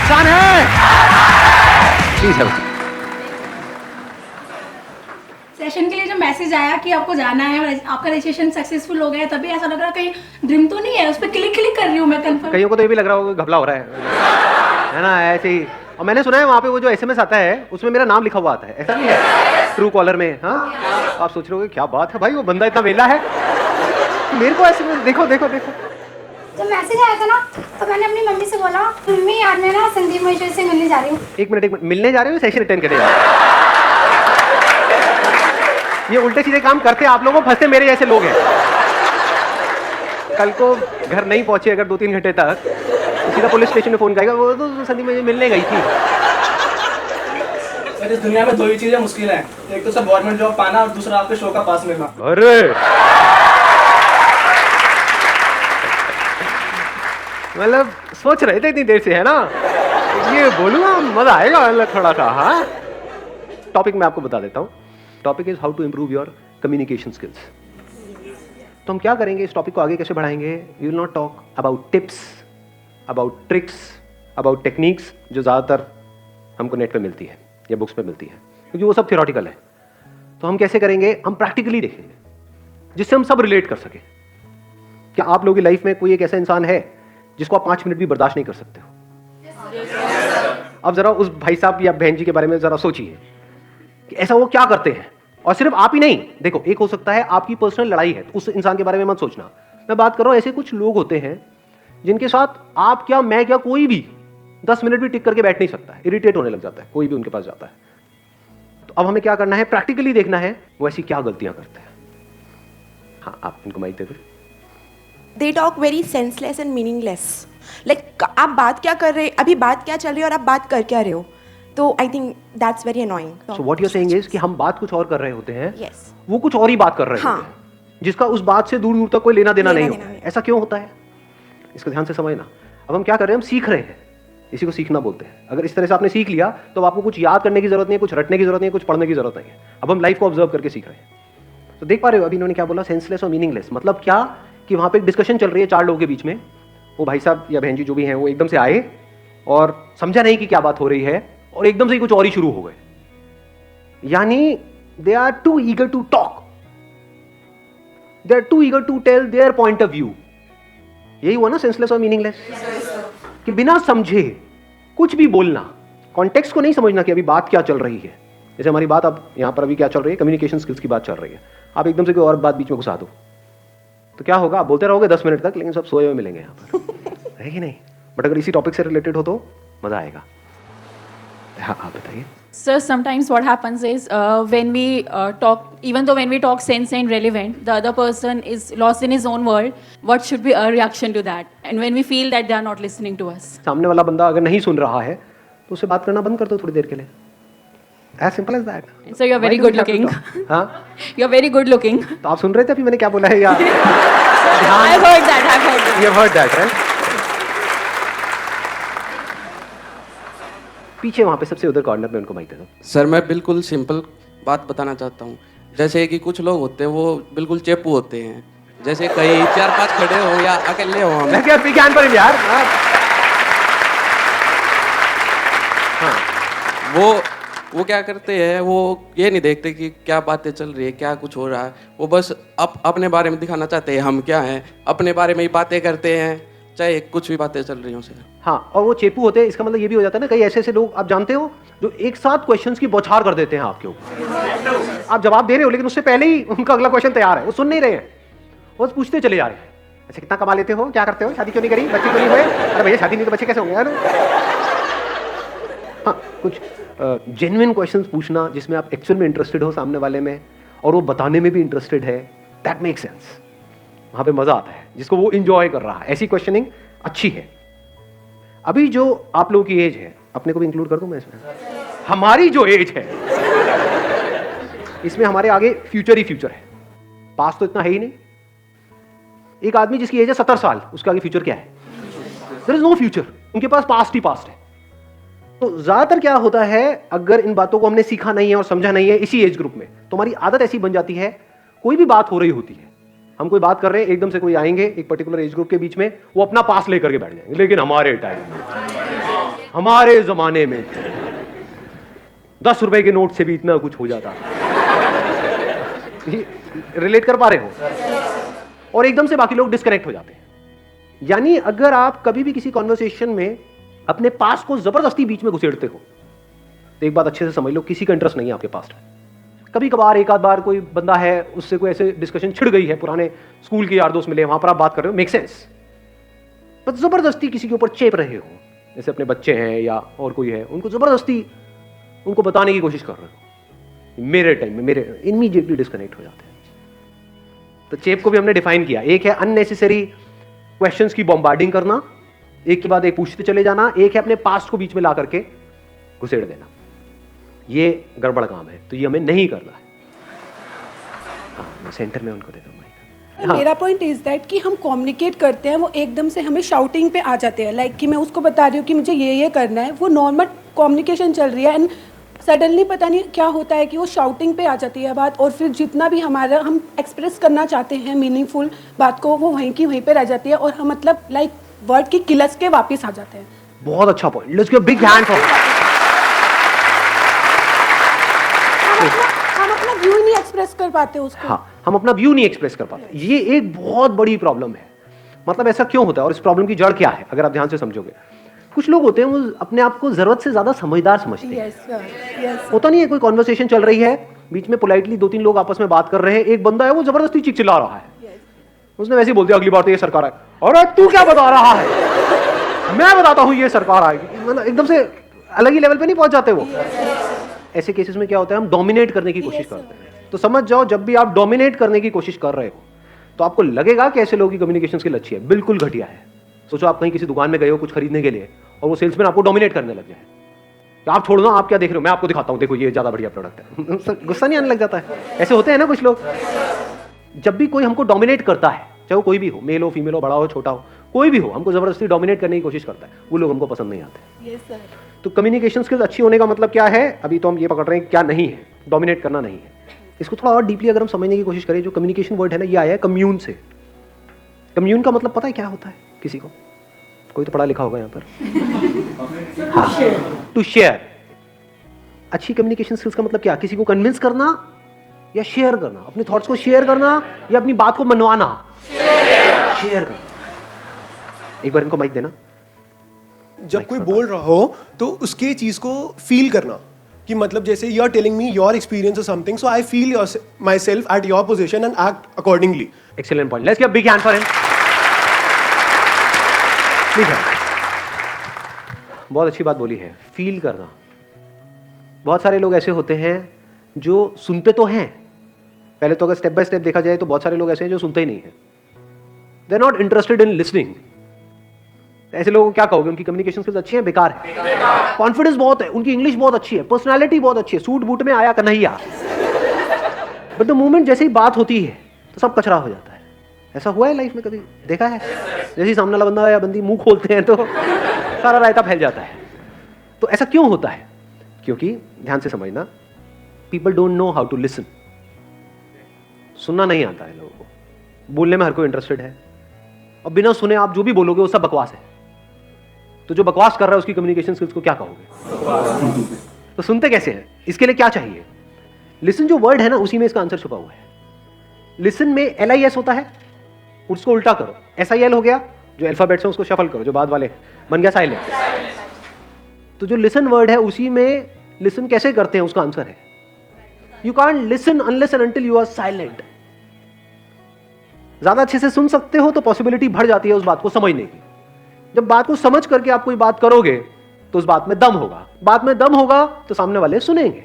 इंसान है। Please help. Session के लिए जो मैसेज आया कि आपको जाना है और आपका रजिस्ट्रेशन सक्सेसफुल हो गया, तभी ऐसा लग रहा है कहीं ड्रीम तो नहीं है, उस पर क्लिक क्लिक कर रही हूँ मैं कंफर्म। कईयों को तो ये भी लग रहा होगा घपला हो रहा है ना, ऐसे ही। और मैंने सुना है वहाँ पे वो जो एसएमएस आता है उसमें मेरा नाम लिखा हुआ आता है, ऐसा नहीं है? ट्रू कॉलर में। हाँ, आप सोच रहे हो क्या बात है भाई, वो बंदा इतना वेला है। मेरे को ऐसे देखो देखो देखो। जब मैसेज आया था ना तो मैंने अपनी मम्मी से बोला, मम्मी यार मैं ना संदीप महेश्वरी से मिलने जा रही हूँ। एक मिनट, मिलने जा रहे हो, सेशन अटेंड करने जा रहे हो? ये उल्टे सीधे काम करते आप लोगों, फंसते मेरे जैसे लोग हैं। कल को घर नहीं पहुंचे अगर 2-3 घंटे तक, तो सीधा पुलिस स्टेशन में फोन करेगा, वो तो संदीप मुझे मिलने गई थी। सर, इस दुनिया में 2 ही चीजें मुश्किल हैं, एक तो सब गवर्नमेंट जॉब पाना और दूसरा आपके शो का पास मिलना। अरे मतलब सोच रहे थे इतनी देर से, है ना? ये बोलूँगा मजा आएगा थोड़ा सा। हाँ, टॉपिक मैं आपको बता देता हूँ। Topic is how to improve your communication skills. तो हम क्या करेंगे, इस टॉपिक को आगे कैसे बढ़ाएंगे? We will not talk about tips, about tricks, about techniques जो ज़्यादातर हमको नेट पे मिलती है या बुक्स पे मिलती है, क्योंकि वो सब थियोरटिकल है। तो हम कैसे करेंगे? हम प्रैक्टिकली देखेंगे, जिससे हम सब रिलेट कर सकें। क्या आप लोगों की लाइफ में कोई एक ऐसा इंसान है जिसको आप 5 मिनट भी बर्दाश्त नहीं कर सकते हो? अब जरा उस भाई साहब या बहन जी के बारे में जरा सोचिए कि ऐसा वो क्या करते हैं। और सिर्फ आप ही नहीं, देखो एक हो सकता है आपकी पर्सनल लड़ाई है, तो उस इंसान के बारे में मत सोचना। मैं बात कर रहा हूं ऐसे कुछ लोग होते हैं जिनके साथ आप क्या, मैं क्या, कोई भी 10 मिनट भी टिक करके बैठ नहीं सकता है, इरिटेट होने लग जाता है कोई भी उनके पास जाता है। तो अब हमें क्या करना है? प्रैक्टिकली देखना है वो ऐसी क्या गलतियां करते हैं। हाँ, आप इनको माइक दे दो। They talk very senseless and meaningless. Like आप बात क्या कर रहे, अभी बात क्या चल रही है और आप बात कर क्या रहे हो? तो I think that's very annoying. So what you're saying is कि हम बात कुछ और कर रहे होते हैं, Yes. वो कुछ और ही बात कर रहे हाँ. होते हैं, जिसका उस बात से दूर दूर तक कोई लेना देना नहीं देना होता है। नहीं। ऐसा क्यों होता है? इसको ध्यान से समझना। अब हम क्या कर रहे हैं? हम सीख रहे हैं। इसी को सीखना बोलते हैं। अगर इस तरह से आपने सीख लिया तो आपको कुछ याद करने की जरूरत नहीं है, कुछ रटने की जरूरत नहीं है, कुछ पढ़ने की जरूरत नहीं है। अब हम लाइफ को ऑब्जर्व करके सीख रहे हैं। तो देख पा रहे हो अभी इन्होंने क्या बोला, सेंसलेस और मीनिंगलेस। मतलब क्या कि वहां पे एक डिस्कशन चल रही है 4 लोगों के बीच में, वो भाई साहब या बहन जी जो भी हैं वो एकदम से आए और समझा नहीं कि क्या बात हो रही है और एकदम से ही कुछ और ही शुरू हो गए। यानी they are too eager to talk, they are too eager to tell their point of view. यही हुआ ना सेंसलेस और मीनिंगलेस, कि बिना समझे कुछ भी बोलना, कॉन्टेक्स्ट को नहीं समझना कि अभी बात क्या चल रही है। जैसे हमारी बात अब यहां पर अभी क्या चल रही है, कम्युनिकेशन स्किल्स की बात चल रही है। आप एकदम से कोई और बात बीच में घुसा दो तो क्या होगा? आप बोलते रहोगे 10 मिनट तक, लेकिन सब सोए हुए मिलेंगे यहाँ पर। है कि नहीं? बट अगर इसी टॉपिक से रिलेटेड हो तो मजा आएगा। हाँ, आप बताइए। Sir, sometimes what happens is when we talk, even though when we talk sense and relevant, the other person is lost in his own world. What should be our reaction to that? And when we feel that they are not listening to us. सामने वाला बंदा अगर नहीं सुन रहा है तो उससे बात करना बंद कर दो थोड़ी देर के लिए। As simple as that. So you're very good looking. हाँ? You're very good looking. तो आप सुन रहे थे अभी मैंने क्या बोला है या? I've heard that. I've heard that. You have heard that, right? पीछे वहां पे सबसे उधर कॉर्नर में उनको माइक दे दो। सर, मैं बिल्कुल सिंपल बात बताना चाहता हूँ। जैसे कि कुछ लोग होते हैं वो बिल्कुल चेपू होते हैं, जैसे कई 4-5 खड़े हो या अकेले हो हम। मैं क्या विज्ञान पर यार। हाँ। वो क्या करते हैं, वो ये नहीं देखते कि क्या बातें चल रही है, क्या कुछ हो रहा है। वो बस अपने बारे में दिखाना चाहते हैं हम क्या हैं, अपने बारे में ही बातें करते हैं, चाहे कुछ भी बातें चल रही हो सर। हाँ, और वो चेपू होते हैं। इसका मतलब ये भी हो जाता है ना, कई ऐसे ऐसे लोग आप जानते हो जो एक साथ क्वेश्चंस की बौछार कर देते हैं आपके ऊपर। आप जवाब दे रहे हो लेकिन उससे पहले ही उनका अगला क्वेश्चन तैयार है, वो सुन नहीं रहे हैं, वो बस पूछते चले जा रहे हैं। अच्छा, कितना कमा लेते हो, क्या करते हो, शादी क्यों नहीं करी, बच्चे क्यों नहीं हुए? अरे भैया शादी नहीं तो बच्चे कैसे होंगे यार? हाँ, कुछ जेन्युइन क्वेश्चंस पूछना जिसमें आप एक्चुअल में इंटरेस्टेड हो सामने वाले में और वो बताने में भी इंटरेस्टेड है, दैट मेक सेंस। वहां पे मजा आता है, जिसको वो इंजॉय कर रहा है। ऐसी क्वेश्चनिंग अच्छी है। अभी जो आप लोगों की एज है, अपने को भी इंक्लूड कर दूं मैं इसमें, हमारी जो एज है इसमें हमारे आगे फ्यूचर ही फ्यूचर है, पास्ट तो इतना है ही नहीं। एक आदमी जिसकी एज है 70 साल, उसके आगे फ्यूचर क्या है? देयर इज नो फ्यूचर, उनके पास पास्ट ही पास्ट है। तो ज्यादातर क्या होता है, अगर इन बातों को हमने सीखा नहीं है और समझा नहीं है इसी एज ग्रुप में, तो हमारी आदत ऐसी बन जाती है, कोई भी बात हो रही होती है, हम कोई बात कर रहे हैं, एकदम से कोई आएंगे एक पर्टिकुलर एज ग्रुप के बीच में, वो अपना पास लेकर के बैठ जाएंगे, लेकिन हमारे टाइम में हमारे जमाने में 10 रुपए के नोट से भी इतना कुछ हो जाता। रिलेट कर पा रहे हो? और एकदम से बाकी लोग डिस्कनेक्ट हो जाते हैं। यानी अगर आप कभी भी किसी कॉन्वर्सेशन में अपने पास को जबरदस्ती बीच में घुसेड़ते हो तो एक बात अच्छे से समझ लो, किसी का इंटरेस्ट नहीं है आपके पास में। कभी कभार एक आध बार कोई बंदा है, उससे कोई ऐसे डिस्कशन छिड़ गई है, पुराने स्कूल के यार दोस्त मिले, वहां पर आप बात कर रहे हो, मेक सेंस। बस जबरदस्ती किसी के ऊपर चेप रहे हो, जैसे अपने बच्चे हैं या और कोई है, उनको जबरदस्ती उनको बताने की कोशिश कर रहे हो, मेरे टाइम में मेरे इमीडिएटली डिस्कनेक्ट हो जाते हैं। तो चेप को भी हमने डिफाइन किया, एक है अननेसेसरी क्वेश्चंस की बॉम्बार्डिंग करना, एक के बाद एक पूछते चले जाना, एक है अपने पास्ट को बीच में ला करके घुसेड़ देना। ये गड़बड़ काम है, तो ये हमें नहीं करना है। हाँ, मैं सेंटर में उनको देता हूँ माइक। हाँ। मेरा पॉइंट इज दैट कि हम कम्युनिकेट करते हैं, वो एकदम से हमें शाउटिंग पे आ जाते हैं, लाइक कि मैं उसको बता रही हूँ कि मुझे ये करना है, वो नॉर्मल कम्युनिकेशन चल रही है एंड सडनली पता नहीं क्या होता है कि वो शाउटिंग पे आ जाती है बात, और फिर जितना भी हमारा हम एक्सप्रेस करना चाहते हैं मीनिंगफुल बात को, वो वहीं की वहीं पे रह जाती है और हम मतलब लाइक वर्ड की किलस के वापस आ जाते हैं। बहुत अच्छा point, let's give big hand for. हम अपना व्यू ही नहीं एक्सप्रेस कर पाते उसको। हाँ, हम अपना व्यू नहीं एक्सप्रेस कर पाते। ये एक बहुत बड़ी प्रॉब्लम है। मतलब ऐसा क्यों होता है और इस प्रॉब्लम की जड़ क्या है, अगर आप ध्यान से समझोगे। कुछ लोग होते हैं वो अपने आप को जरूरत से ज्यादा समझदार समझते हैं। Yes sir, yes. होता नहीं है, कोई कॉन्वर्सेशन चल रही है, बीच में पोलाइटली 2-3 लोग आपस में बात कर रहे हैं, एक बंदा है वो जबरदस्ती चीख चिल्ला रहा है, उसने वैसे ही बोल दिया अगली बार तो ये सरकार है, अरे तू क्या बता रहा है, मैं बताता हूं ये सरकार आएगी। मतलब एकदम से अलग ही लेवल पे नहीं पहुंच जाते वो। ऐसे केसेस में क्या होता है, हम डोमिनेट करने की कोशिश करते हैं। तो समझ जाओ, जब भी आप डोमिनेट करने की कोशिश कर रहे हो तो आपको लगेगा कि ऐसे लोगों की कम्युनिकेशन स्किल अच्छी है, बिल्कुल घटिया है। सोचो आप कहीं किसी दुकान में गए हो कुछ खरीदने के लिए और वो सेल्समैन आपको डोमिनेट करने लग जाए, तो आप छोड़ दो, आप क्या देख रहे हो, मैं आपको दिखाता हूं, देखो ये ज्यादा बढ़िया प्रोडक्ट है। गुस्सा नहीं आने लग जाता है? ऐसे होते हैं ना कुछ लोग। जब भी कोई हमको डोमिनेट करता है, चाहे वो कोई भी हो, मेल हो, फीमेल हो, बड़ा हो, छोटा हो, कोई भी हो, हमको जबरदस्ती डोमिनेट करने की कोशिश करता है, वो लोग हमको पसंद नहीं आते। Yes sir. तो कम्युनिकेशन स्किल्स अच्छी होने का मतलब क्या है, अभी तो हम ये पकड़ रहे हैं क्या नहीं है, डोमिनेट करना नहीं है। इसको थोड़ा और डीपली अगर हम समझने की कोशिश करें, जो कम्युनिकेशन वर्ड है ना, ये आया है कम्यून से। कम्यून का मतलब पता है क्या होता है किसी को? कोई तो पढ़ा लिखा होगा यहाँ पर। हाँ, टू शेयर। अच्छी कम्युनिकेशन स्किल्स का मतलब क्या? किसी को कन्विंस करना या शेयर करना, अपने थॉट्स को शेयर करना या अपनी बात को मनवाना। शेयर करना। एक बार इनको माइक देना। जब कोई बोल रहा हो तो उसके चीज को फील करना, कि मतलब जैसे you are telling me your experience और something, so I feel myself at your position and act accordingly. Excellent point, let's give big hand for him. बहुत अच्छी बात बोली है, फील करना। बहुत सारे लोग ऐसे होते हैं जो सुनते तो हैं, पहले तो अगर स्टेप बाय स्टेप देखा जाए तो बहुत सारे लोग ऐसे हैं जो सुनते ही नहीं है। They are not interested in listening. ऐसे लोगों को क्या कहोगे? उनकी कम्युनिकेशन स्किल्स अच्छी है, बेकार है। कॉन्फिडेंस बहुत है, उनकी इंग्लिश बहुत अच्छी है, पर्सनालिटी बहुत अच्छी है, सूट बूट में आया कन्हैया, बट द मोमेंट जैसे ही बात होती है तो सब कचरा हो जाता है। ऐसा हुआ है लाइफ में कभी? देखा है? जैसे ही सामने वाला बंदा या बंदी मुंह खोलते हैं तो सारा रायता फैल जाता है। तो ऐसा क्यों होता है? क्योंकि ध्यान से समझना, people don't know how to listen. सुनना नहीं आता है लोगों को, बोलने में हर कोई इंटरेस्टेड है, और बिना सुने आप जो भी बोलोगे वो सब बकवास है। तो जो बकवास कर रहा है उसकी कम्युनिकेशन स्किल्स को क्या कहोगे? तो सुनते कैसे हैं? इसके लिए क्या चाहिए? लिसन जो वर्ड है ना, उसी में इसका आंसर छुपा हुआ है। लिसन में LIS होता है, उसको उल्टा करो, SIL हो गया, जो अल्फाबेट्स हैं उसको शफल करो, जो बाद वाले, बन गया साइलेंट। तो जो लिसन वर्ड है उसी में लिसन कैसे करते हैं उसका आंसर है, you can't listen unless and until you are silent. ज्यादा अच्छे से सुन सकते हो तो पॉसिबिलिटी बढ़ जाती है उस बात को समझने की। जब बात को समझ करके आप कोई बात करोगे तो उस बात में दम होगा, बात में दम होगा तो सामने वाले सुनेंगे।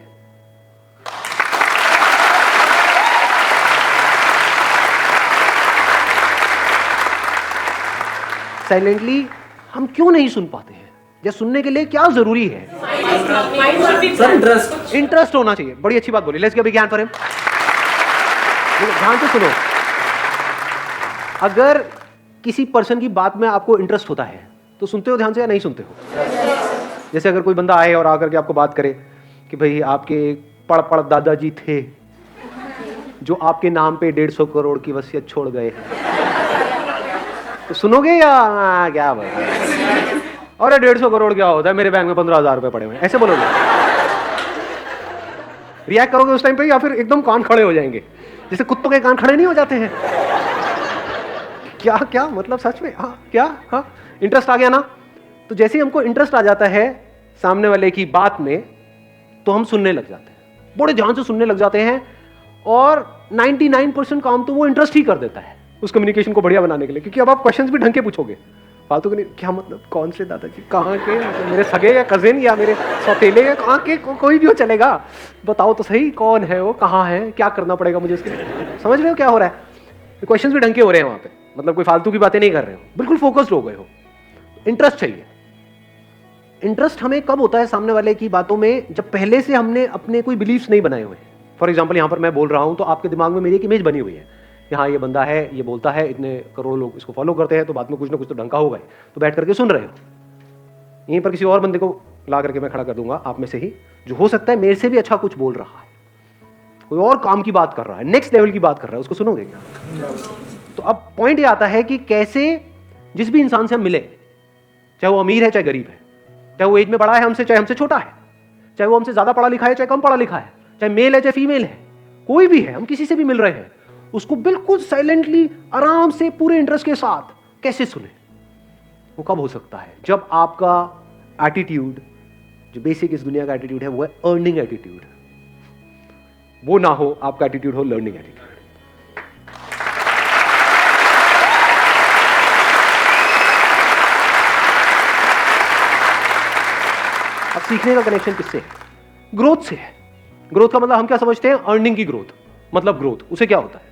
साइलेंटली हम क्यों नहीं सुन पाते हैं? या सुनने के लिए क्या जरूरी है? इंटरेस्ट होना चाहिए। बड़ी अच्छी बात बोली, let's give big hand for him. ध्यान से सुनो, अगर किसी पर्सन की बात में आपको इंटरेस्ट होता है तो सुनते हो ध्यान से या नहीं सुनते हो? जैसे अगर कोई बंदा आए और आकर के आपको बात करे कि भाई आपके पड़ दादाजी थे जो आपके नाम पे 150 करोड़ की वसीयत छोड़ गए हैं, तो सुनोगे या क्या बात? अरे 150 करोड़ क्या होता है, मेरे बैंक में 15,000 रुपए पड़े हुए हैं, ऐसे बोलोगे? रिएक्ट करोगे उस टाइम पे या फिर एकदम कान खड़े हो जाएंगे, जैसे कुत्तों के कान खड़े नहीं हो जाते हैं? क्या क्या मतलब सच में? हाँ क्या? हाँ इंटरेस्ट आ गया ना? तो जैसे ही हमको इंटरेस्ट आ जाता है सामने वाले की बात में, तो हम सुनने लग जाते हैं, बड़े ध्यान से सुनने लग जाते हैं, और 99% काम तो वो इंटरेस्ट ही कर देता है उस कम्युनिकेशन को बढ़िया बनाने के लिए, क्योंकि अब आप क्वेश्चंस भी ढंग के पूछोगे, फालतू के नहीं। क्या मतलब? कौन से दादाजी, कहाँ के, मेरे सगे या कजिन या मेरे सौतेले या कहाँ के, कोई भी हो चलेगा, बताओ तो सही कौन है वो, कहाँ है, क्या करना पड़ेगा मुझे उसके लिए। समझ रहे हो क्या हो रहा है? क्वेश्चंस भी ढंग के हो रहे हैं वहाँ पे, मतलब कोई फालतू की बातें नहीं कर रहे हो, बिल्कुल फोकस्ड हो गए हो। इंटरेस्ट चाहिए। इंटरेस्ट हमें कब होता है सामने वाले की बातों में? जब पहले से हमने अपने कोई बिलीव्स नहीं बनाए हुए हैं। फॉर एग्जाम्पल यहाँ पर मैं बोल रहा हूँ तो आपके दिमाग में मेरी एक इमेज बनी हुई है, यहाँ ये बंदा है, ये बोलता है, इतने करोड़ लोग इसको फॉलो करते हैं, तो बाद में कुछ ना कुछ तो ढंका होगा ही, तो बैठ करके सुन रहे हो। यहीं पर किसी और बंदे को ला करके मैं खड़ा कर दूंगा आप में से ही, जो हो सकता है मेरे से भी अच्छा कुछ बोल रहा है, कोई और काम की बात कर रहा है, नेक्स्ट लेवल की बात कर रहा है, उसको सुनोगे क्या? तो अब पॉइंट ये आता है कि कैसे जिस भी इंसान से हम मिले, चाहे वो अमीर है चाहे गरीब है, चाहे वो एज में बड़ा है हमसे चाहे हमसे छोटा है, चाहे वो हमसे ज्यादा पढ़ा लिखा है चाहे कम पढ़ा लिखा है, चाहे मेल है चाहे फीमेल है, कोई भी है, हम किसी से भी मिल रहे हैं, उसको बिल्कुल साइलेंटली आराम से पूरे इंटरेस्ट के साथ कैसे सुने? वो कब हो सकता है? जब आपका एटीट्यूड, जो बेसिक इस दुनिया का एटीट्यूड है, वो है अर्निंग एटीट्यूड, वो ना हो, आपका एटीट्यूड हो लर्निंग एटीट्यूड। अब सीखने का कनेक्शन किससे है? ग्रोथ से है। ग्रोथ का मतलब हम क्या समझते हैं? अर्निंग की ग्रोथ, मतलब ग्रोथ, उसे क्या होता है?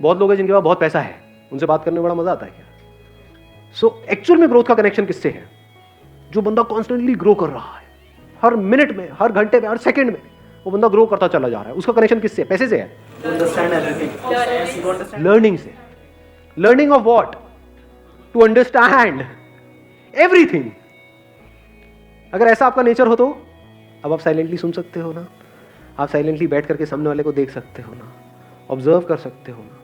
बहुत लोग हैं जिनके पास बहुत पैसा है, उनसे बात करने में बड़ा मजा आता है क्या? सो एक्चुअल में ग्रोथ का कनेक्शन किससे है? जो बंदा कॉन्स्टेंटली ग्रो कर रहा है, हर मिनट में, हर घंटे में, हर सेकंड में वो बंदा ग्रो करता चला जा रहा है, उसका कनेक्शन किससे? पैसे से है? लर्निंग से। Learning of what? To understand everything. अगर ऐसा आपका नेचर हो तो अब आप साइलेंटली सुन सकते हो ना, आप साइलेंटली बैठ करके सामने वाले को देख सकते हो ना, ऑब्जर्व कर सकते हो ना,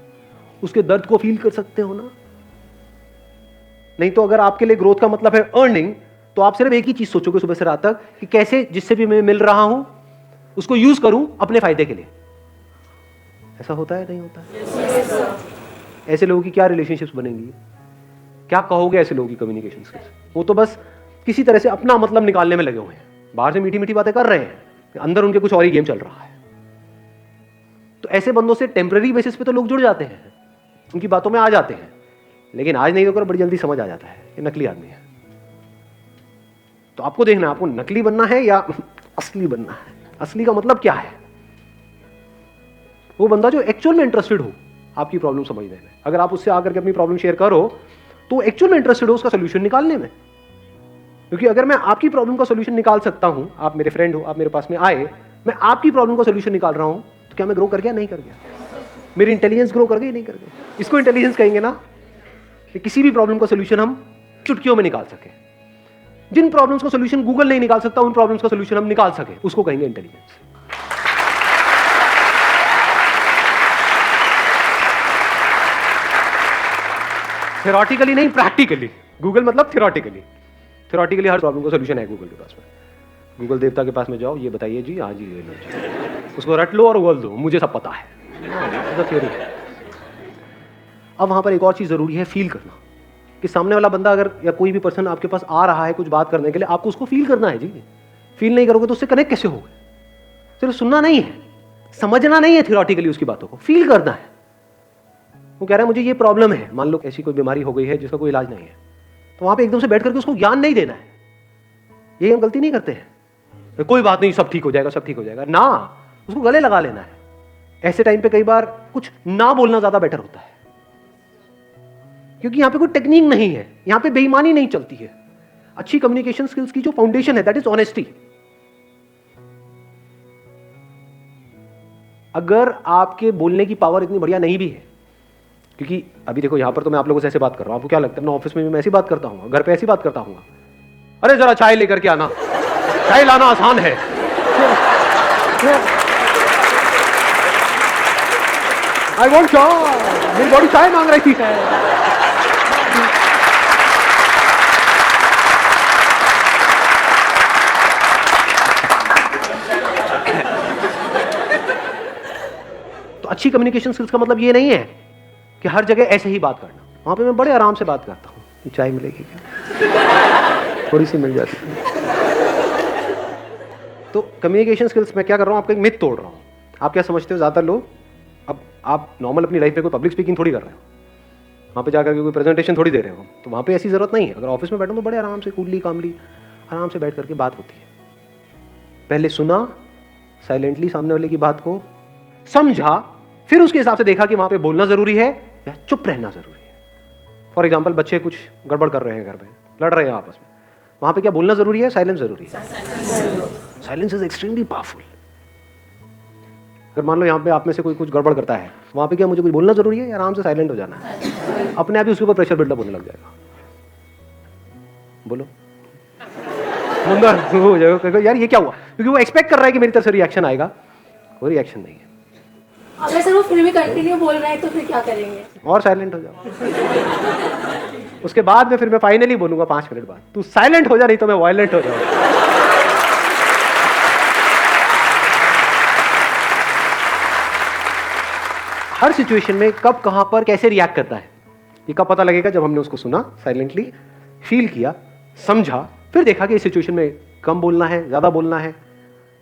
उसके दर्द को फील कर सकते हो ना। नहीं तो अगर आपके लिए ग्रोथ का मतलब है अर्निंग, तो आप सिर्फ एक ही चीज सोचोगे सुबह से रात तक कि कैसे जिससे भी मैं मिल रहा हूं उसको यूज करूं अपने फायदे के लिए। ऐसा होता है? नहीं होता है? ऐसे लोगों की क्या रिलेशनशिप्स बनेंगी? क्या कहोगे ऐसे लोगों की कम्युनिकेशन स्किल्स? वो तो बस किसी तरह से अपना मतलब निकालने में लगे हुए हैं, बाहर से मीठी मीठी बातें कर रहे हैं, अंदर उनके कुछ और ही गेम चल रहा है। तो ऐसे बंदों से टेम्पररी बेसिस पे तो लोग जुड़ जाते हैं, उनकी बातों में आ जाते हैं, लेकिन आज नहीं होकर बड़ी जल्दी समझ आ जाता है कि नकली आदमी है। तो आपको देखना है, आपको नकली बनना है या असली बनना है। असली का मतलब क्या है? वो बंदा जो एक्चुअल में इंटरेस्टेड हो आपकी प्रॉब्लम समझने में। अगर आप उससे आकर के अपनी प्रॉब्लम शेयर करो तो एक्चुअल में इंटरेस्टेड हो उसका सोल्यूशन निकालने में। क्योंकि अगर मैं आपकी प्रॉब्लम का सोल्यूशन निकाल सकता हूं, आप मेरे फ्रेंड हो, आप मेरे पास में आए, मैं आपकी प्रॉब्लम का सोल्यूशन निकाल रहा हूं, तो क्या मैं ग्रो कर गया? नहीं कर गया। मेरी इंटेलिजेंस ग्रो कर गई? नहीं कर गई। इसको इंटेलिजेंस कहेंगे ना, कि किसी भी प्रॉब्लम का सोल्यूशन हम चुटकियों में निकाल सके। जिन प्रॉब्लम्स का सोल्यूशन गूगल नहीं निकाल सकता, उन प्रॉब्लम्स का सोल्यूशन हम निकाल सके, उसको कहेंगे इंटेलिजेंस। थ्योरेटिकली नहीं, प्रैक्टिकली। गूगल मतलब थ्योरेटिकली। थ्योरेटिकली हर प्रॉब्लम का सोल्यूशन है गूगल के पास में। गूगल देवता के पास में जाओ, ये बताइए जी, हाँ जी, ये लो जी, उसको रट लो और उगल दो, मुझे सब पता है। थ्योरी है। अब वहां पर एक और चीज जरूरी है, फील करना, कि सामने वाला बंदा अगर या कोई भी पर्सन आपके पास आ रहा है कुछ बात करने के लिए, आपको उसको फील करना है जी। फील नहीं करोगे तो उससे कनेक्ट कैसे होगे? सिर्फ सुनना नहीं है, समझना नहीं है, थ्योरेटिकली उसकी बातों को फील करना है। वो कह रहा है मुझे ये प्रॉब्लम है, मान लो ऐसी कोई बीमारी हो गई है जिसका कोई इलाज नहीं है, तो वहां पे एकदम से बैठ करके उसको ज्ञान नहीं देना है। यही हम गलती नहीं करते हैं, कोई बात नहीं, सब ठीक हो जाएगा, सब ठीक हो जाएगा ना, उसको गले लगा लेना है। ऐसे टाइम पे कई बार कुछ ना बोलना ज्यादा बेटर होता है, क्योंकि यहां पे कोई टेक्निक नहीं है, यहां पे बेईमानी नहीं चलती है। अच्छी कम्युनिकेशन स्किल्स की जो फाउंडेशन है दैट इज ऑनेस्टी। अगर आपके बोलने की पावर इतनी बढ़िया नहीं भी है, क्योंकि अभी देखो यहां पर तो मैं आप लोगों से ऐसे बात कर रहा हूं, आपको क्या लगता है? मैं ऑफिस में भी मैं ऐसी बात करता हूं, घर पे ऐसी बात करता हूं, अरे जरा चाय लेकर के आना, चाय लाना आसान है। आई वॉन्ट चाय, मेरी बॉडी चाय मांग रही है। तो अच्छी कम्युनिकेशन स्किल्स का मतलब ये नहीं है कि हर जगह ऐसे ही बात करना। वहाँ पे मैं बड़े आराम से बात करता हूँ, चाय मिलेगी क्या, थोड़ी सी मिल जाती है। तो कम्युनिकेशन स्किल्स मैं क्या कर रहा हूँ, आपका एक मिथ तोड़ रहा हूँ। आप क्या समझते हो, ज़्यादातर लोग, अब आप नॉर्मल अपनी लाइफ में कोई पब्लिक स्पीकिंग थोड़ी कर रहे हो, वहाँ पे जाकर के कोई प्रेजेंटेशन थोड़ी दे रहे हो, तो वहाँ पे ऐसी ज़रूरत नहीं है। अगर ऑफिस में बैठो तो बड़े आराम से कूलली कामली आराम से बैठ करके बात होती है। पहले सुना साइलेंटली सामने वाले की बात को, समझा, फिर उसके हिसाब से देखा कि वहाँ पे बोलना ज़रूरी है या चुप रहना ज़रूरी है। फॉर एग्जाम्पल, बच्चे कुछ गड़बड़ कर रहे हैं घर में, लड़ रहे हैं आपस में, वहाँ पे क्या बोलना ज़रूरी है, साइलेंस ज़रूरी है? Silence is extremely powerful. अगर मान लो यहाँ पे आप में से कोई कुछ गड़बड़ करता है, वहाँ पे क्या मुझे कुछ बोलना ज़रूरी है या आराम से साइलेंट हो जाना है? अपने आप ही उसके ऊपर प्रेशर बिल्डअप होने लग जाएगा। बोलो मुंगा हो जाएगा, यार ये क्या हुआ, क्योंकि वो एक्सपेक्ट कर रहा है कि मेरी तरफ से रिएक्शन आएगा, कोई रिएक्शन नहीं है। अगर सर वो फिर भी कंटिन्यू बोल रहे हैं तो फिर क्या करेंगे? और साइलेंट हो जाओ। उसके बाद में फिर मैं फाइनली बोलूंगा 5 मिनट बाद, तू साइलेंट हो जा, नहीं तो मैं वायलेंट हो जाऊंगा। हर सिचुएशन में कब, कहां पर, कैसे रिएक्ट करता है, ये कब पता लगेगा? जब हमने उसको सुना, साइलेंटली फील किया, समझा, फिर देखा कि इस सिचुएशन में कम बोलना है, ज्यादा बोलना है,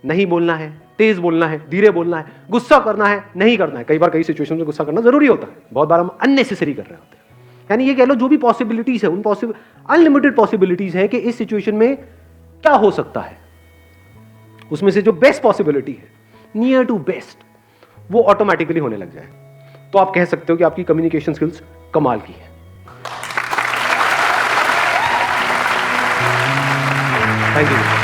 नहीं बोलना है, तेज बोलना है, धीरे बोलना है, गुस्सा करना है, नहीं करना है। कई बार कई सिचुएशन में गुस्सा करना जरूरी होता है, बहुत बार हम अननेसेसरी कर रहे होते हैं। यानी ये कह लो जो भी पॉसिबिलिटीज है, उन अनलिमिटेड पॉसिबिलिटीज है कि इस सिचुएशन में क्या हो सकता है, उसमें से जो बेस्ट पॉसिबिलिटी है, नियर टू बेस्ट, वो ऑटोमेटिकली होने लग जाए। तो आप कह सकते हो कि आपकी कम्युनिकेशन स्किल्स कमाल की है। Thank you.